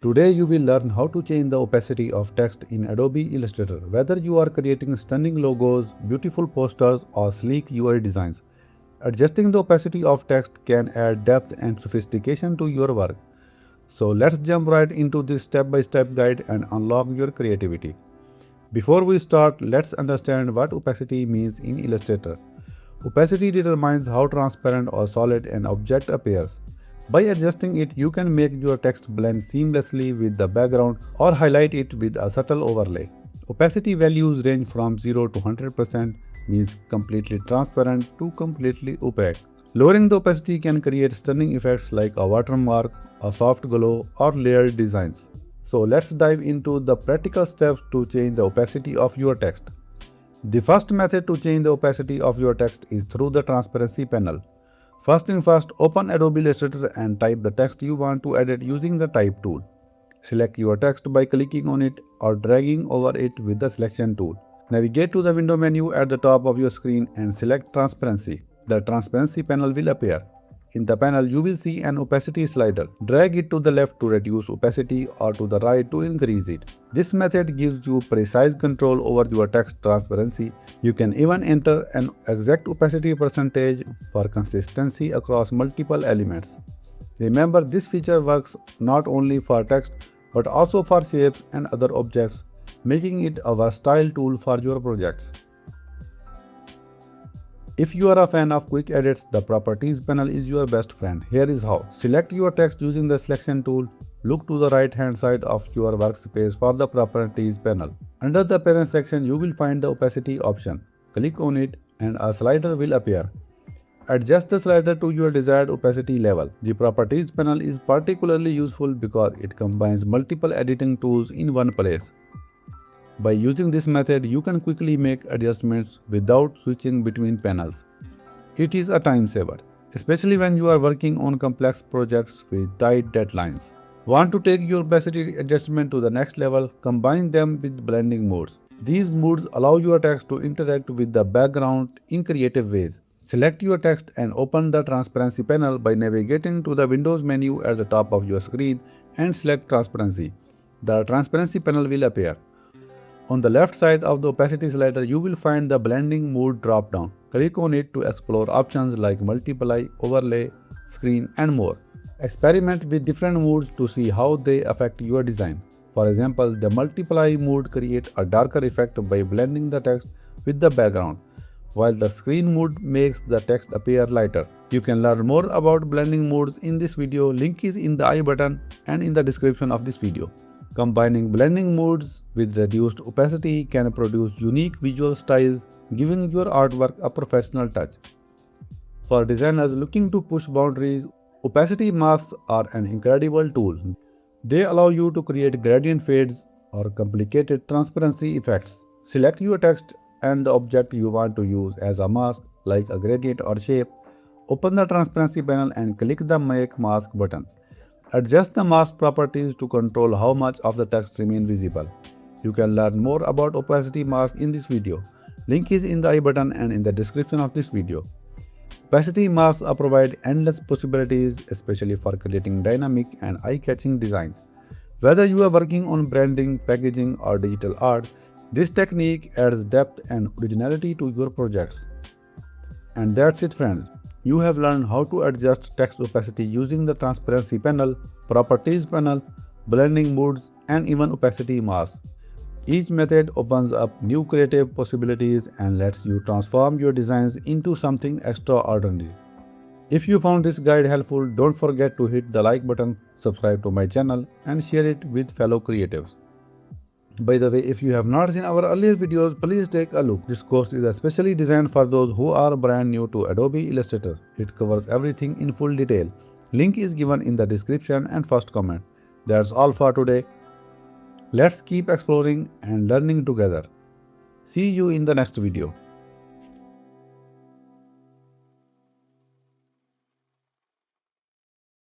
Today you will learn how to change the opacity of text in Adobe Illustrator. Whether you are creating stunning logos, beautiful posters or sleek UI designs, adjusting the opacity of text can add depth and sophistication to your work. So let's jump right into this step-by-step guide and unlock your creativity. Before we start, let's understand what opacity means in Illustrator. Opacity determines how transparent or solid an object appears. By adjusting it, you can make your text blend seamlessly with the background or highlight it with a subtle overlay. Opacity values range from 0 to 100%, means completely transparent to completely opaque. Lowering the opacity can create stunning effects like a watermark, a soft glow, or layered designs. So let's dive into the practical steps to change the opacity of your text. The first method to change the opacity of your text is through the transparency panel. First thing first, open Adobe Illustrator and type the text you want to edit using the Type tool. Select your text by clicking on it or dragging over it with the Selection tool. Navigate to the window menu at the top of your screen and select Transparency. The Transparency panel will appear. In the panel, you will see an opacity slider. Drag it to the left to reduce opacity or to the right to increase it. This method gives you precise control over your text transparency. You can even enter an exact opacity percentage for consistency across multiple elements. Remember, this feature works not only for text but also for shapes and other objects, making it a versatile tool for your projects. If you are a fan of quick edits, the Properties panel is your best friend. Here is how. Select your text using the Selection tool. Look to the right hand side of your workspace for the Properties panel. Under the Appearance section, you will find the Opacity option. Click on it and a slider will appear. Adjust the slider to your desired opacity level. The Properties panel is particularly useful because it combines multiple editing tools in one place. By using this method, you can quickly make adjustments without switching between panels. It is a time saver, especially when you are working on complex projects with tight deadlines. Want to take your opacity adjustment to the next level? Combine them with blending modes. These modes allow your text to interact with the background in creative ways. Select your text and open the Transparency panel by navigating to the Windows menu at the top of your screen and select Transparency. The Transparency panel will appear. On the left side of the opacity slider, you will find the blending mode drop-down. Click on it to explore options like multiply, overlay, screen, and more. Experiment with different modes to see how they affect your design. For example, the multiply mode creates a darker effect by blending the text with the background, while the screen mode makes the text appear lighter. You can learn more about blending modes in this video. Link is in the I button and in the description of this video. Combining blending modes with reduced opacity can produce unique visual styles, giving your artwork a professional touch. For designers looking to push boundaries, opacity masks are an incredible tool. They allow you to create gradient fades or complicated transparency effects. Select your text and the object you want to use as a mask, like a gradient or shape. Open the transparency panel and click the Make Mask button. Adjust the mask properties to control how much of the text remains visible. You can learn more about opacity mask in this video. Link is in the I button and in the description of this video. Opacity masks provide endless possibilities, especially for creating dynamic and eye-catching designs. Whether you are working on branding, packaging, or digital art, this technique adds depth and originality to your projects. And that's it, friends. You have learned how to adjust text opacity using the Transparency panel, Properties panel, blending modes, and even opacity masks. Each method opens up new creative possibilities and lets you transform your designs into something extraordinary. If you found this guide helpful, don't forget to hit the like button, subscribe to my channel, and share it with fellow creatives. By the way, if you have not seen our earlier videos, please take a look. This course is especially designed for those who are brand new to Adobe Illustrator. It covers everything in full detail. Link is given in the description and first comment. That's all for today. Let's keep exploring and learning together. See you in the next video.